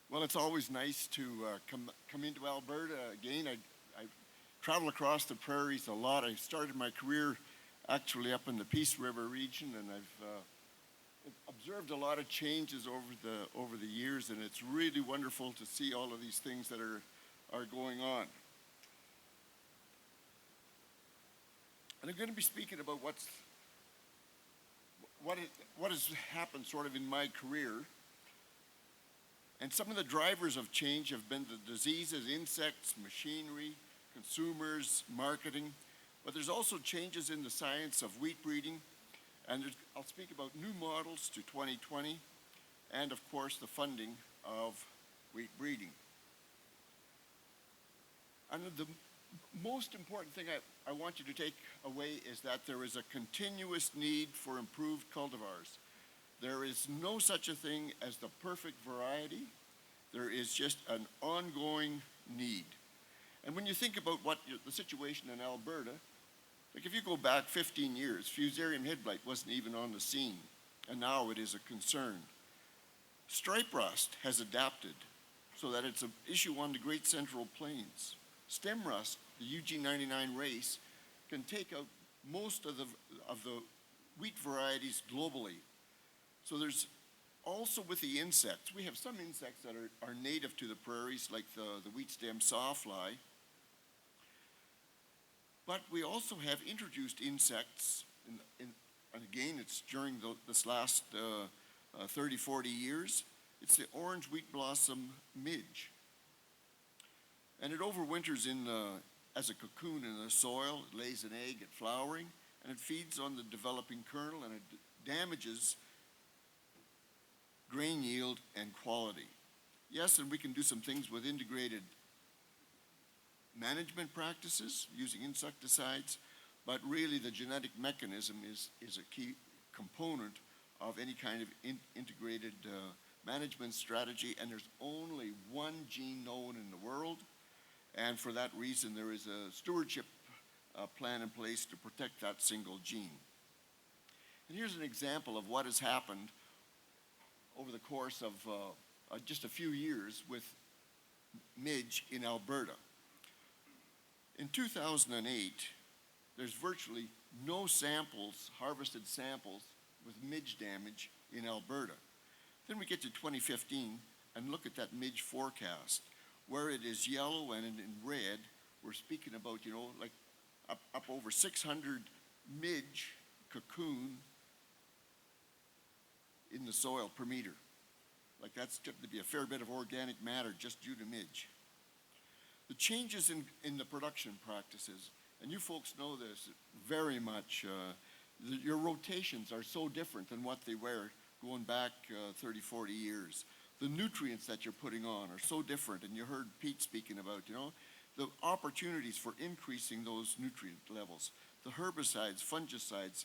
Well, it's always nice to come into Alberta again. I travel across the prairies a lot. I started my career actually up in the Peace River region, and I've observed a lot of changes over the years, and it's really wonderful to see all of these things that are going on. And I'm going to be speaking about what has happened sort of in my career. And some of the drivers of change have been the diseases, insects, machinery, consumers, marketing. But there's also changes in the science of wheat breeding. And I'll speak about new models to 2020, and of course the funding of wheat breeding. And the most important thing I want you to take away is that there is a continuous need for improved cultivars. There is no such a thing as the perfect variety. There is just an ongoing need. And when you think about the situation in Alberta, like if you go back 15 years, Fusarium head blight wasn't even on the scene, and now it is a concern. Stripe rust has adapted so that it's an issue on the Great Central Plains. Stem rust, the UG99 race, can take out most of the wheat varieties globally. So there's also with the insects, we have some insects that are native to the prairies, like the wheat stem sawfly. But we also have introduced insects, and again, it's during this last 30, 40 years. It's the orange wheat blossom midge. And it overwinters as a cocoon in the soil. It lays an egg at flowering, and it feeds on the developing kernel, and it damages grain yield and quality. Yes, and we can do some things with integrated management practices using insecticides, but really the genetic mechanism is a key component of any kind of integrated management strategy, and there's only one gene known in the world, and for that reason there is a stewardship plan in place to protect that single gene. And here's an example of what has happened over the course of just a few years with midge in Alberta. In 2008, there's virtually no harvested samples with midge damage in Alberta. Then we get to 2015 and look at that midge forecast. Where it is yellow and in red, we're speaking about, like up over 600 midge cocoon in the soil per meter. Like that's going to be a fair bit of organic matter just due to midge. The changes in the production practices, and you folks know this very much, your rotations are so different than what they were going back 30, 40 years. The nutrients that you're putting on are so different, and you heard Pete speaking about, the opportunities for increasing those nutrient levels, the herbicides, fungicides,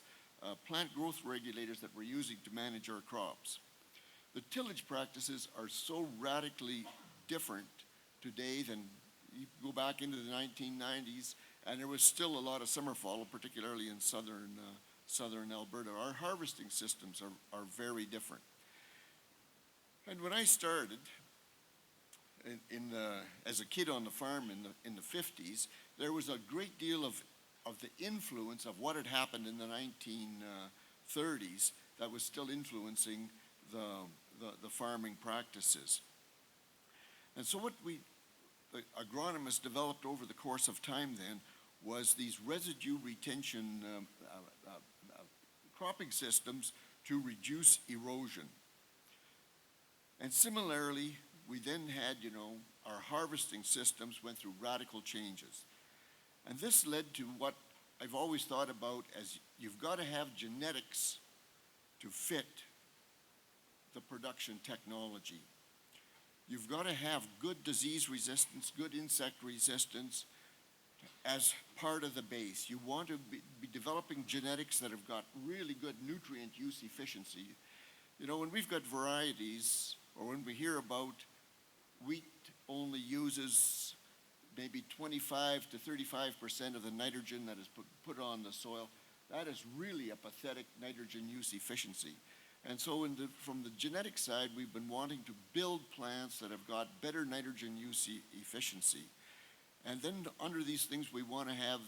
plant growth regulators that we're using to manage our crops. The tillage practices are so radically different today than you go back into the 1990s, and there was still a lot of summer fallow, particularly in southern Alberta. Our harvesting systems are very different. And when I started as a kid on the farm in the 50s, there was a great deal of the influence of what had happened in the 1930s that was still influencing the farming practices. And so what the agronomists developed over the course of time then was these residue retention cropping systems to reduce erosion. And similarly, we then had, our harvesting systems went through radical changes. And this led to what I've always thought about as you've got to have genetics to fit the production technology. You've got to have good disease resistance, good insect resistance as part of the base. You want to be developing genetics that have got really good nutrient use efficiency. When we've got varieties, or when we hear about wheat only uses maybe 25 to 35% of the nitrogen that is put on the soil, that is really a pathetic nitrogen use efficiency. And so from the genetic side, we've been wanting to build plants that have got better nitrogen use efficiency. And then under these things, we want to have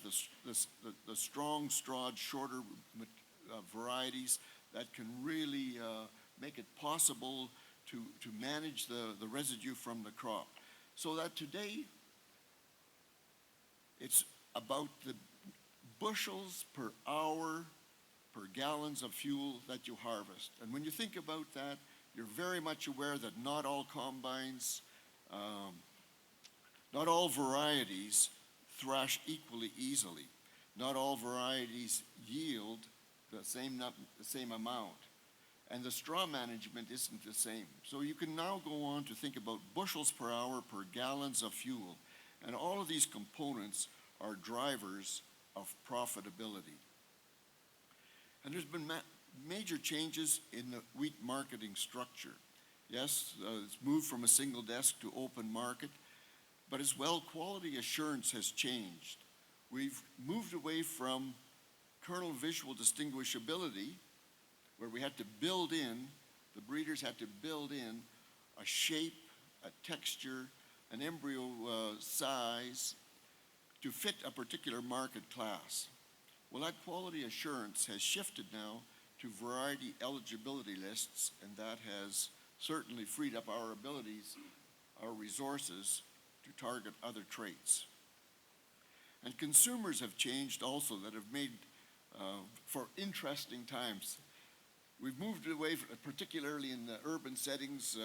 the strong strawed, shorter varieties that can really make it possible to manage the residue from the crop. So that today, it's about the bushels per hour per gallons of fuel that you harvest. And when you think about that, you're very much aware that not all combines, not all varieties thrash equally easily. Not all varieties yield the same amount. And the straw management isn't the same. So you can now go on to think about bushels per hour per gallons of fuel. And all of these components are drivers of profitability. And there's been major changes in the wheat marketing structure. Yes, it's moved from a single desk to open market, but as well, quality assurance has changed. We've moved away from kernel visual distinguishability, where we had to build in, the breeders had to build in a shape, a texture, an embryo size to fit a particular market class. Well, that quality assurance has shifted now to variety eligibility lists, and that has certainly freed up our abilities, our resources, to target other traits. And consumers have changed also, that have made for interesting times. We've moved away, particularly in the urban settings,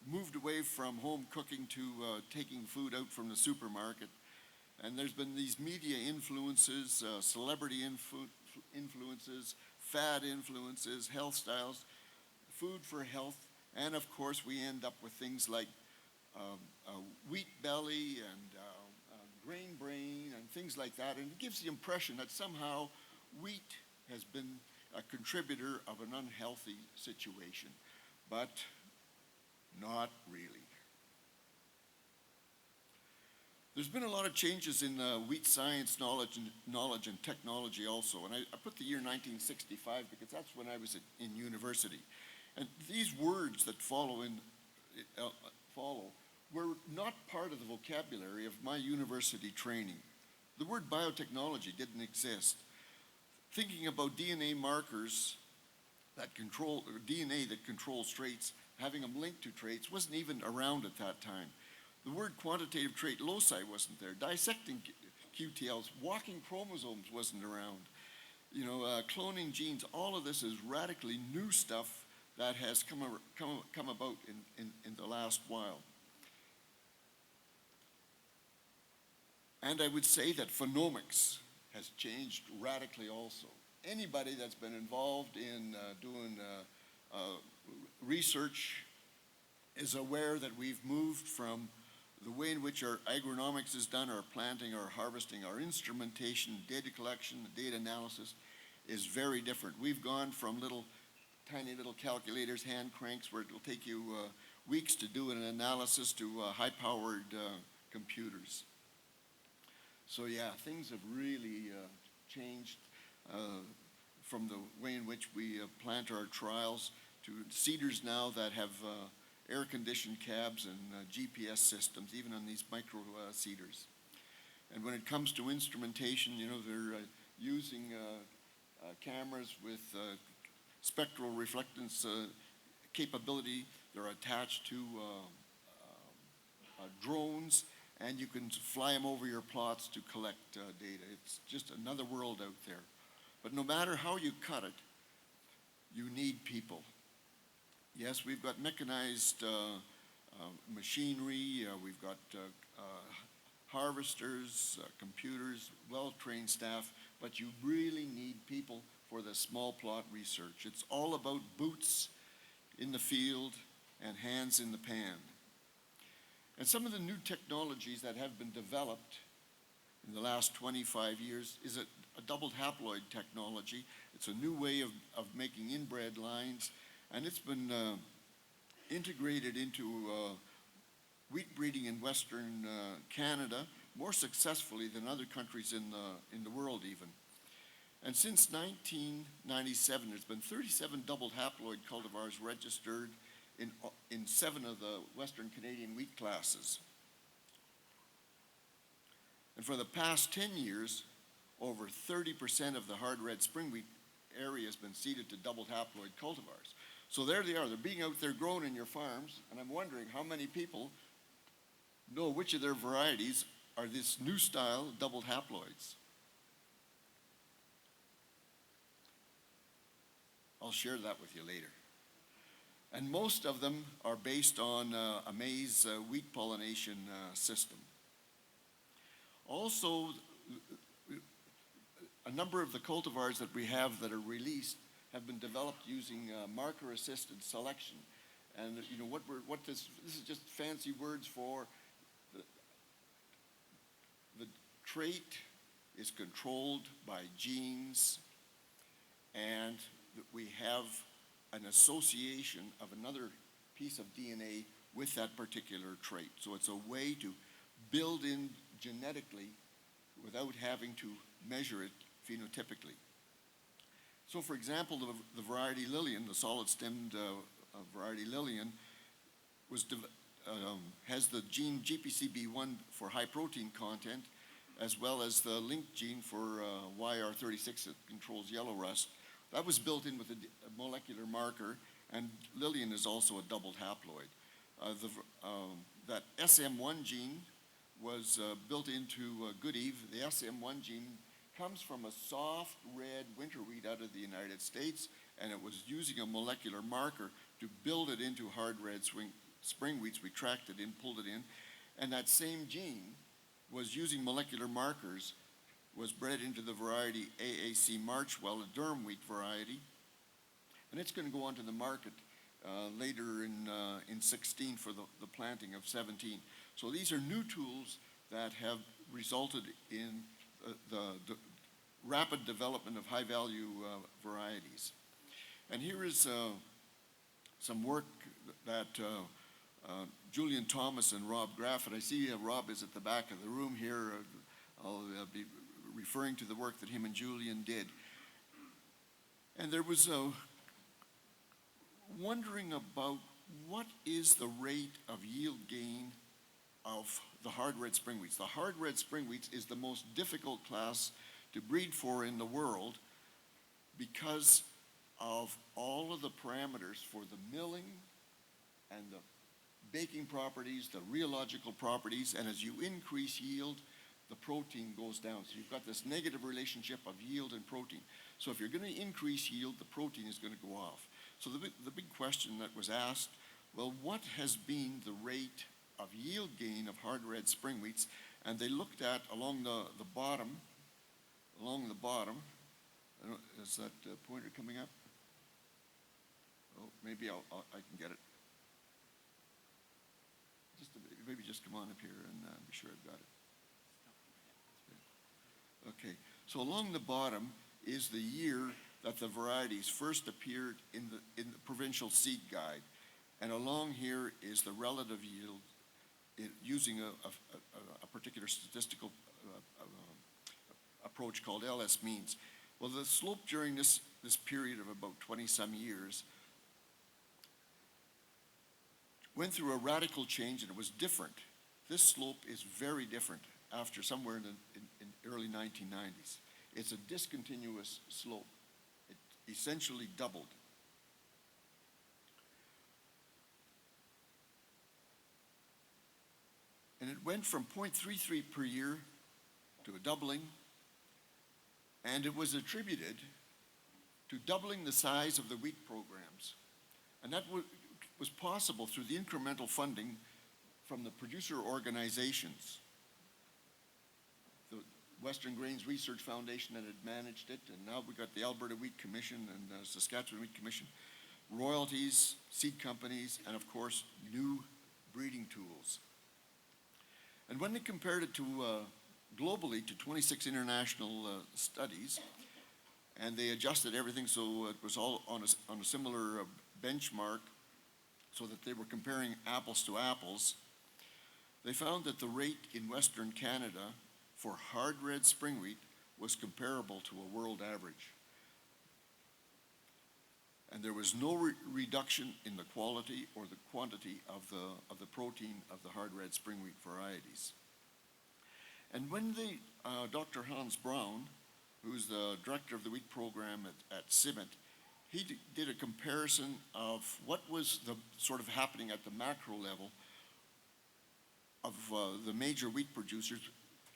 moved away from home cooking to taking food out from the supermarket. And there's been these media influences, celebrity influences, fad influences, health styles, food for health, and of course we end up with things like wheat belly and grain brain and things like that. And it gives the impression that somehow wheat has been a contributor of an unhealthy situation, but not really. There's been a lot of changes in wheat science knowledge and technology also. And I put the year 1965 because that's when I was in university. And these words that follow were not part of the vocabulary of my university training. The word biotechnology didn't exist. Thinking about DNA markers that control, or DNA that controls traits, having them linked to traits wasn't even around at that time. The word quantitative trait loci wasn't there. Dissecting QTLs, walking chromosomes wasn't around. Cloning genes, all of this is radically new stuff that has come about in the last while. And I would say that phenomics has changed radically also. Anybody that's been involved in doing research is aware that we've moved from the way in which our agronomics is done, our planting, our harvesting, our instrumentation, data collection, data analysis is very different. We've gone from tiny little calculators, hand cranks, where it will take you weeks to do an analysis, to high-powered computers. So yeah, things have really changed from the way in which we plant our trials to seeders now that have air-conditioned cabs and GPS systems, even on these micro seeders. And when it comes to instrumentation, they're using cameras with spectral reflectance capability. They're attached to drones, and you can fly them over your plots to collect data. It's just another world out there. But no matter how you cut it, you need people. Yes, we've got mechanized machinery, we've got harvesters, computers, well-trained staff, but you really need people for the small plot research. It's all about boots in the field and hands in the pan. And some of the new technologies that have been developed in the last 25 years is a doubled haploid technology. It's a new way of making inbred lines, and it's been integrated into wheat breeding in Western Canada more successfully than other countries in the world even. And since 1997, there's been 37 doubled haploid cultivars registered in 7 of the Western Canadian wheat classes. And for the past 10 years, over 30% of the hard red spring wheat area has been seeded to doubled haploid cultivars. So there they are. They're being out there grown in your farms, and I'm wondering how many people know which of their varieties are this new style doubled haploids. I'll share that with you later. And most of them are based on a maize wheat pollination system. Also, a number of the cultivars that we have that are released have been developed using marker-assisted selection. And you know what this is just fancy words for the trait is controlled by genes, and we have an association of another piece of DNA with that particular trait. So it's a way to build in genetically without having to measure it phenotypically. So for example, the variety Lillian, the solid-stemmed variety Lillian, has the gene GPCB1 for high protein content, as well as the linked gene for YR36 that controls yellow rust. That was built in with a molecular marker, and Lillian is also a doubled haploid. That SM1 gene was built into Good Eve. The SM1 gene comes from a soft red winter wheat out of the United States, and it was using a molecular marker to build it into hard red spring wheats. We tracked it in, pulled it in, and that same gene was using molecular markers, was bred into the variety AAC Marchwell, a durum wheat variety, and it's going to go onto the market later in 16 for the planting of 17. So these are new tools that have resulted in the rapid development of high-value varieties. And here is some work that Julian Thomas and Rob Graffett. I see Rob is at the back of the room here. I'll be referring to the work that him and Julian did. And there was wondering about what is the rate of yield gain of the hard red spring wheats. The hard red spring wheats is the most difficult class to breed for in the world because of all of the parameters for the milling and the baking properties, the rheological properties, and as you increase yield, the protein goes down. So you've got this negative relationship of yield and protein. So if you're going to increase yield, the protein is going to go off. So the big question that was asked, well, what has been the rate of yield gain of hard red spring wheats? And they looked at along the bottom, is that pointer coming up? Oh, maybe I can get it. Maybe just come on up here and be sure I've got it. Okay, so along the bottom is the year that the varieties first appeared in the provincial seed guide. And along here is the relative yield using a particular statistical approach called LS means. Well, the slope during this period of about 20-some years went through a radical change, and it was different. This slope is very different after somewhere in early 1990s. It's a discontinuous slope. It essentially doubled. And it went from 0.33 per year to a doubling, and it was attributed to doubling the size of the wheat programs. And that was possible through the incremental funding from the producer organizations. The Western Grains Research Foundation that had managed it, and now we got the Alberta Wheat Commission and Saskatchewan Wheat Commission, royalties, seed companies, and of course, new breeding tools. And when they compared it to globally to 26 international studies, and they adjusted everything so it was all on a similar benchmark, so that they were comparing apples to apples, they found that the rate in Western Canada for hard red spring wheat was comparable to a world average. And there was no reduction in the quality or the quantity of the protein of the hard red spring wheat varieties. And when Dr. Hans Braun, who's the director of the wheat program at CIMMYT, he did a comparison of what was the sort of happening at the macro level of the major wheat producers,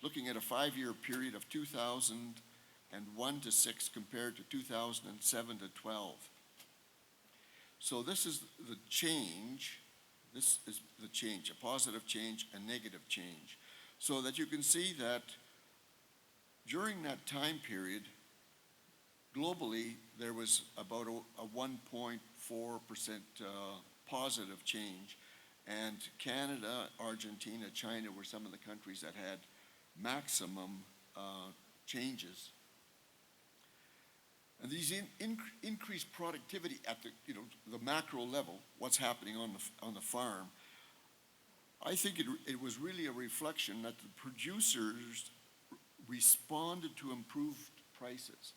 looking at a 5-year period of 2001 to 6 compared to 2007 to 12. So this is the change. This is the change, a positive change, a negative change. So that you can see that during that time period, globally, there was about a 1.4% positive change. And Canada, Argentina, China were some of the countries that had maximum changes. And these increased productivity at the macro level, what's happening on the farm, I think it was really a reflection that the producers responded to improved prices,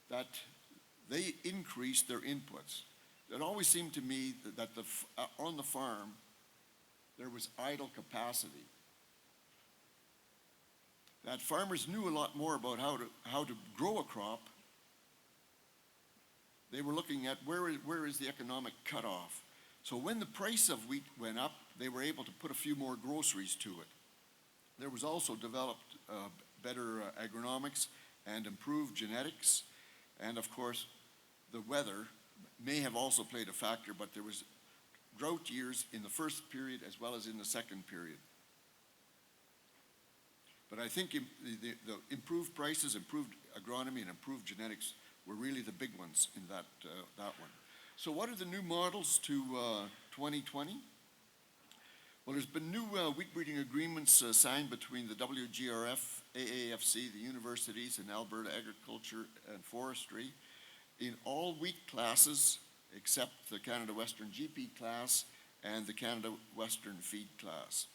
that they increased their inputs. It always seemed to me that on the farm, there was idle capacity. That farmers knew a lot more about how to grow a crop. They were looking at where is the economic cutoff. So when the price of wheat went up, they were able to put a few more groceries to it. There was also developed better agronomics and improved genetics. And of course, the weather may have also played a factor, but there was drought years in the first period as well as in the second period. But I think the improved prices, improved agronomy, and improved genetics were really the big ones in that one. So what are the new models to 2020? Well, there's been new wheat breeding agreements signed between the WGRF, AAFC, the universities, and Alberta Agriculture and Forestry in all wheat classes except the Canada Western GP class and the Canada Western feed class.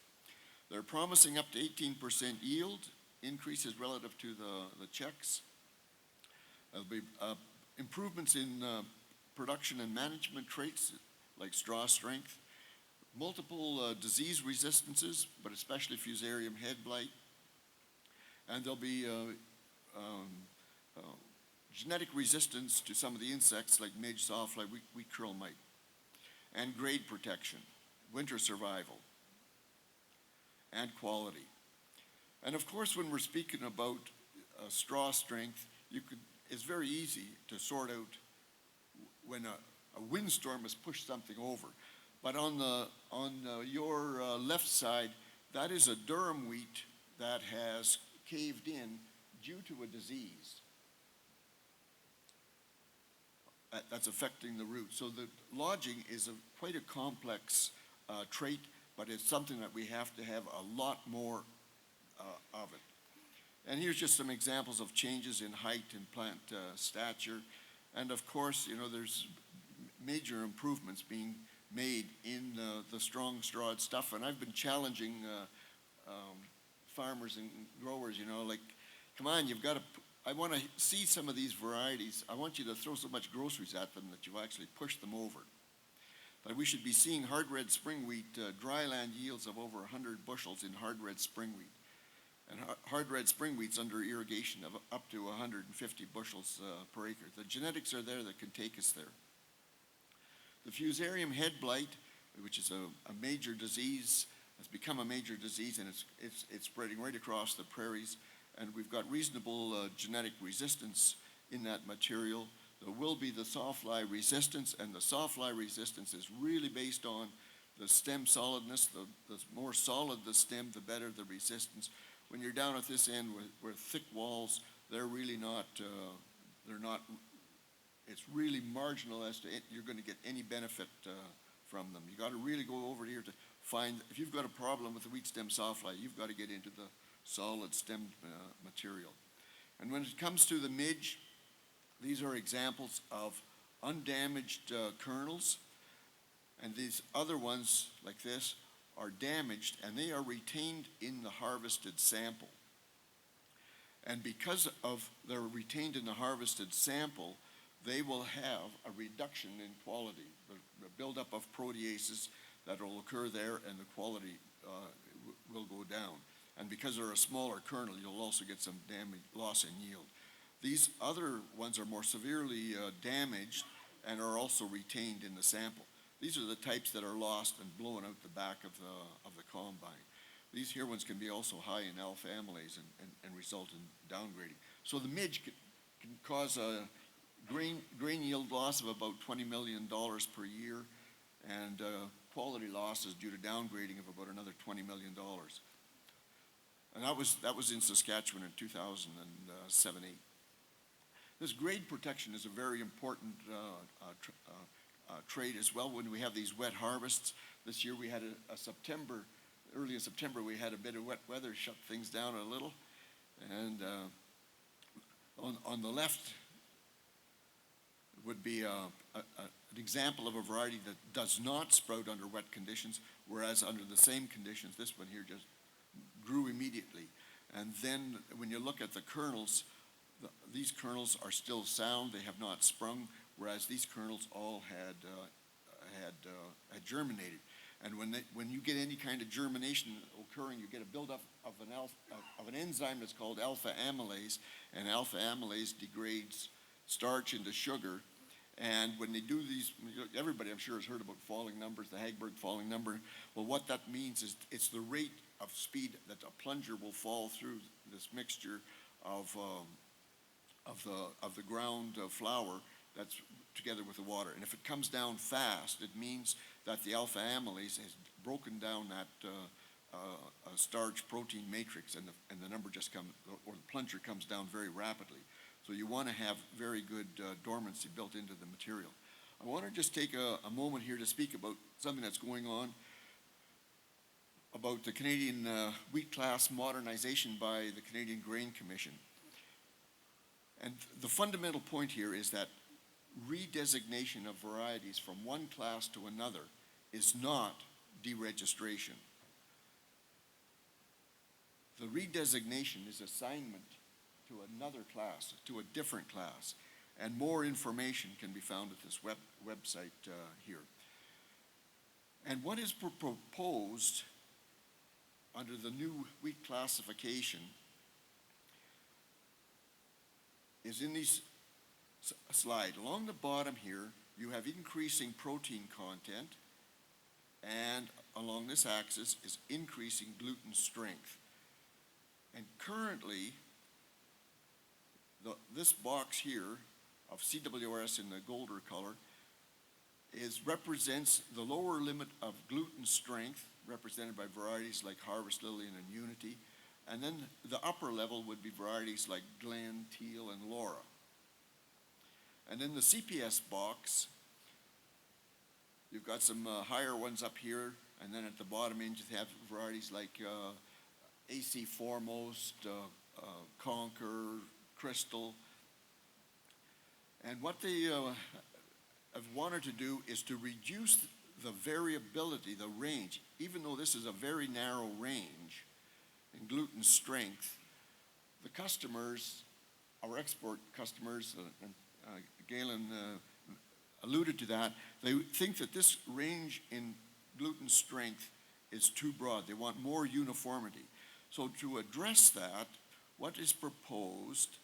They're promising up to 18% yield increases relative to the checks. There'll be improvements in production and management traits like straw strength, multiple disease resistances, but especially fusarium head blight. And there'll be genetic resistance to some of the insects like midge, sawfly, wheat curl mite, and grade protection, winter survival, and quality. And of course, when we're speaking about straw strength, it's very easy to sort out when a windstorm has pushed something over. But on your left side, that is a durum wheat that has caved in due to a disease that's affecting the root. So the lodging is quite a complex trait, but it's something that we have to have a lot more of it. And here's just some examples of changes in height and plant stature. And of course, there's major improvements being made in the strong strawed stuff. And I've been challenging farmers and growers, like, come on, I want to see some of these varieties. I want you to throw so much groceries at them that you actually push them over. But we should be seeing hard red spring wheat, dryland yields of over 100 bushels in hard red spring wheat. And hard red spring wheat's under irrigation of up to 150 bushels per acre. The genetics are there that can take us there. The fusarium head blight, which is a major disease, has become a major disease, and it's spreading right across the prairies. And we've got reasonable genetic resistance in that material. There will be the sawfly resistance, and the sawfly resistance is really based on the stem solidness. The more solid the stem, the better the resistance. When you're down at this end where thick walls, they're really not, it's really marginal as to you're going to get any benefit from them. You got to really go over here to find, if you've got a problem with the wheat stem sawfly, you've got to get into the solid stem material. And when it comes to the midge, these are examples of undamaged kernels, and these other ones like this are damaged, and they are retained in the harvested sample. And because of they're retained in the harvested sample, they will have a reduction in quality, the buildup of proteases that will occur there, and the quality will go down. And because they're a smaller kernel, you'll also get some damage, loss in yield. These other ones are more severely damaged and are also retained in the sample. These are the types that are lost and blown out the back of the combine. These here ones can be also high in alpha amylase and result in downgrading. So the midge can cause a grain yield loss of about $20 million per year, and quality losses due to downgrading of about another $20 million. And that was in Saskatchewan in 2007-8. This grade protection is a very important trait as well when we have these wet harvests. This year we had early in September we had a bit of wet weather, shut things down a little. And on the left would be an example of a variety that does not sprout under wet conditions, whereas under the same conditions, this one here just grew immediately. And then when you look at the kernels, these kernels are still sound, they have not sprung, whereas these kernels all had germinated. And when you get any kind of germination occurring, you get a buildup of an enzyme that's called alpha amylase, and alpha amylase degrades starch into sugar. And when they do these, everybody I'm sure has heard about falling numbers, the Hagberg falling number. Well, what that means is it's the rate of speed that a plunger will fall through this mixture of the ground flour that's together with the water. And if it comes down fast, it means that the alpha amylase has broken down that starch protein matrix, and the number just comes, or the plunger comes down very rapidly. So you want to have very good dormancy built into the material. I want to just take a moment here to speak about something that's going on about the Canadian wheat class modernization by the Canadian Grain Commission. And the fundamental point here is that redesignation of varieties from one class to another is not deregistration. The redesignation is assignment to another class, to a different class. And more information can be found at this website here. And what is proposed under the new wheat classification is in this slide. Along the bottom here, you have increasing protein content, and along this axis is increasing gluten strength. And currently, this box here of CWRS in the golder color represents the lower limit of gluten strength, represented by varieties like Harvest Lillian and Unity, and then the upper level would be varieties like Glen, Teal, and Laura. And in the CPS box, you've got some higher ones up here, and then at the bottom end you have varieties like AC Foremost, Conquer, Crystal. And what they have wanted to do is to reduce the variability, the range, even though this is a very narrow range in gluten strength. The customers, our export customers, and Galen alluded to that, they think that this range in gluten strength is too broad. They want more uniformity. So to address that, what is proposed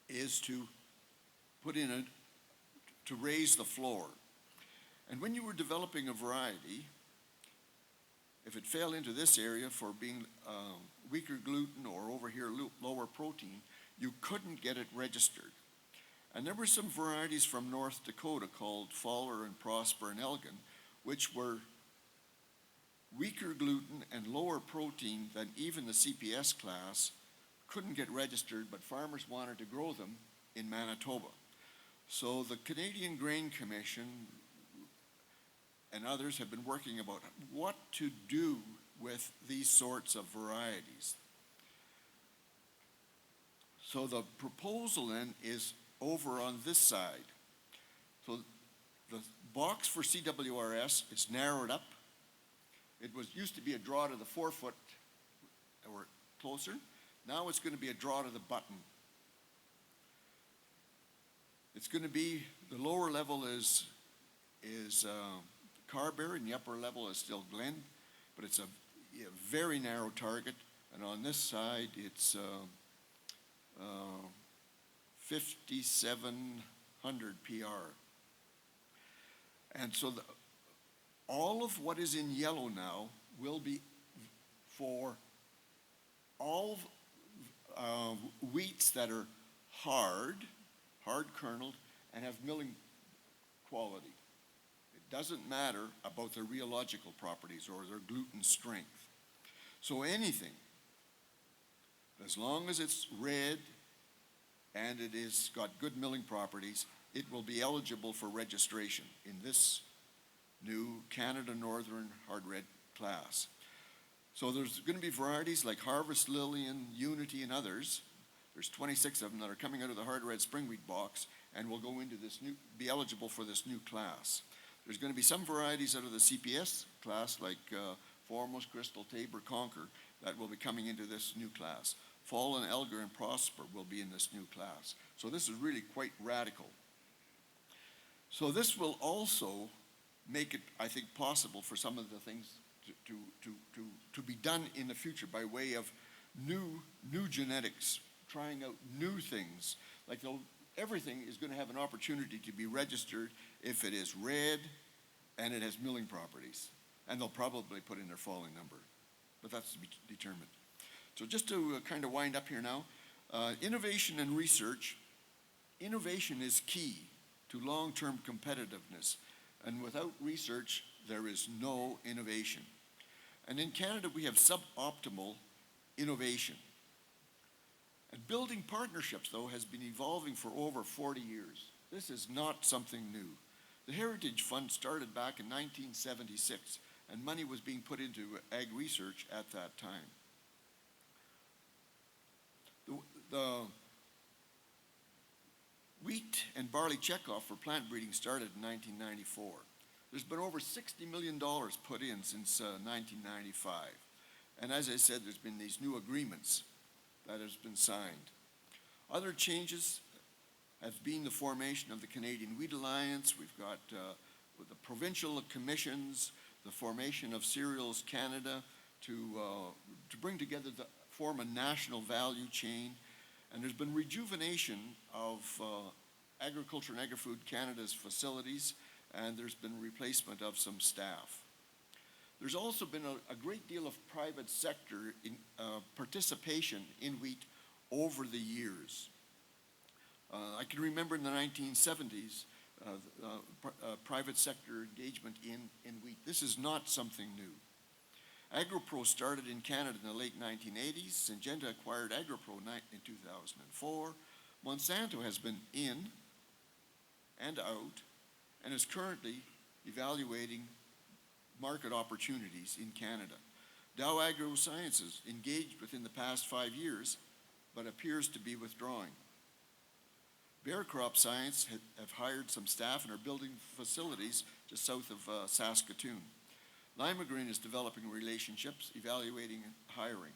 is to put in to raise the floor. And when you were developing a variety, if it fell into this area for being weaker gluten or over here lower protein, you couldn't get it registered. And there were some varieties from North Dakota called Faller and Prosper and Elgin, which were weaker gluten and lower protein than even the CPS class, couldn't get registered, but farmers wanted to grow them in Manitoba. So the Canadian Grain Commission and others have been working about what to do with these sorts of varieties. So the proposal then is over on this side. So the box for CWRS is narrowed up. It used to be a draw to the 4 foot or closer. Now it's going to be a draw to the button. It's going to be, the lower level is Carberry, and the upper level is still Glen, but it's a very narrow target. And on this side, it's 5,700 PR. And so all of what is in yellow now will be for all wheats that are hard kerneled, and have milling quality. It doesn't matter about their rheological properties or their gluten strength. So anything, as long as it's red and it is got good milling properties, it will be eligible for registration in this new Canada Northern hard red class. So there's going to be varieties like Harvest Lillian, Unity, and others. There's 26 of them that are coming out of the hard red spring wheat box and will go into this new, be eligible for this new class. There's going to be some varieties out of the CPS class like Foremost, Crystal, Tabor, Conquer that will be coming into this new class. Fallen, Elgar, and Prosper will be in this new class. So this is really quite radical. So this will also make it, I think, possible for some of the things to be done in the future by way of new genetics, trying out new things. Like everything is going to have an opportunity to be registered if it is red and it has milling properties. And they'll probably put in their falling number, but that's to be determined. So just to kind of wind up here now, innovation and research. Innovation is key to long-term competitiveness, and without research, there is no innovation. And in Canada, we have suboptimal innovation. And building partnerships, though, has been evolving for over 40 years. This is not something new. The Heritage Fund started back in 1976, and money was being put into ag research at that time. The wheat and barley checkoff for plant breeding started in 1994. There's been over $60 million put in since 1995. And as I said, there's been these new agreements that has been signed. Other changes have been the formation of the Canadian Wheat Alliance. We've got with the provincial commissions, the formation of Cereals Canada to bring together, form a national value chain. And there's been rejuvenation of Agriculture and Agri-Food Canada's facilities, and there's been replacement of some staff. There's also been a great deal of private sector participation in wheat over the years. I can remember in the 1970s, private sector engagement in wheat. This is not something new. AgriPro started in Canada in the late 1980s. Syngenta acquired AgriPro in 2004. Monsanto has been in and out and is currently evaluating market opportunities in Canada. Dow AgroSciences engaged within the past 5 years, but appears to be withdrawing. Bear Crop Science have hired some staff and are building facilities just south of Saskatoon. Lima Green is developing relationships, evaluating and hiring.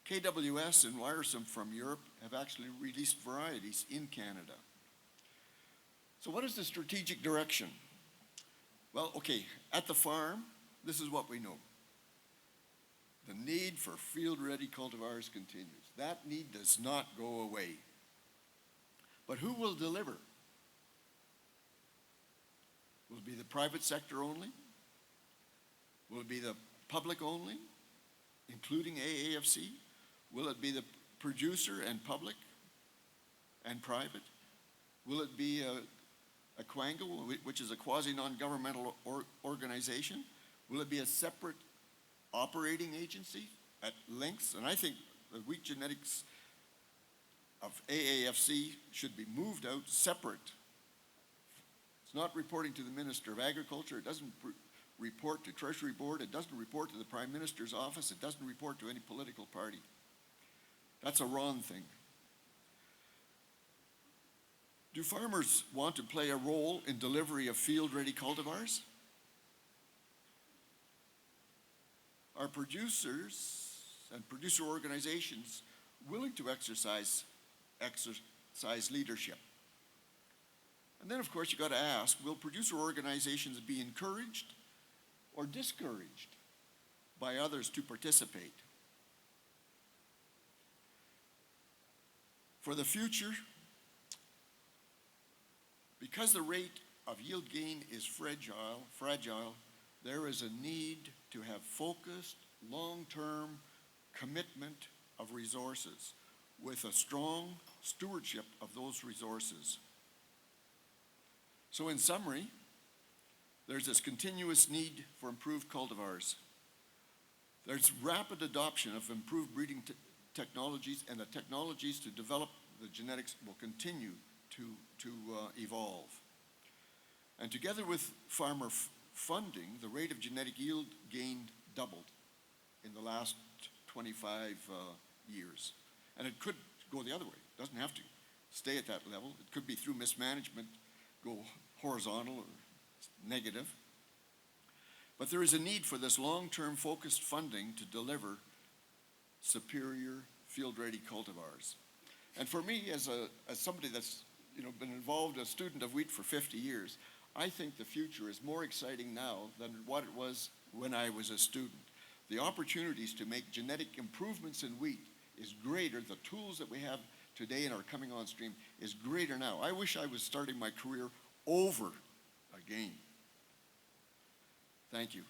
KWS and Wiresome from Europe have actually released varieties in Canada. So what is the strategic direction? Well, okay, at the farm, this is what we know. The need for field-ready cultivars continues. That need does not go away. But who will deliver? Will it be the private sector only? Will it be the public only, including AAFC? Will it be the producer and public and private? Will it be a Quango, which is a quasi-non-governmental organization? Will it be a separate operating agency at lengths? And I think the wheat genetics of AAFC should be moved out separate. It's not reporting to the Minister of Agriculture. It doesn't report to Treasury Board. It doesn't report to the Prime Minister's office. It doesn't report to any political party. That's a wrong thing. Do farmers want to play a role in delivery of field-ready cultivars? Are producers and producer organizations willing to exercise leadership. And then, of course, you got to ask, will producer organizations be encouraged or discouraged by others to participate? For the future, because the rate of yield gain is fragile, there is a need to have focused, long-term commitment of resources with a strong stewardship of those resources. So in summary, there's this continuous need for improved cultivars. There's rapid adoption of improved breeding technologies, and the technologies to develop the genetics will continue to evolve. And together with farmer funding, the rate of genetic yield gain doubled in the last 25 years. And it could go the other way. It doesn't have to stay at that level. It could be through mismanagement, go horizontal or negative. But there is a need for this long-term focused funding to deliver superior field-ready cultivars. And for me, as somebody that's been involved, a student of wheat for 50 years, I think the future is more exciting now than what it was when I was a student. The opportunities to make genetic improvements in wheat is greater. The tools that we have today and are coming on stream is greater now. I wish I was starting my career over again. Thank you.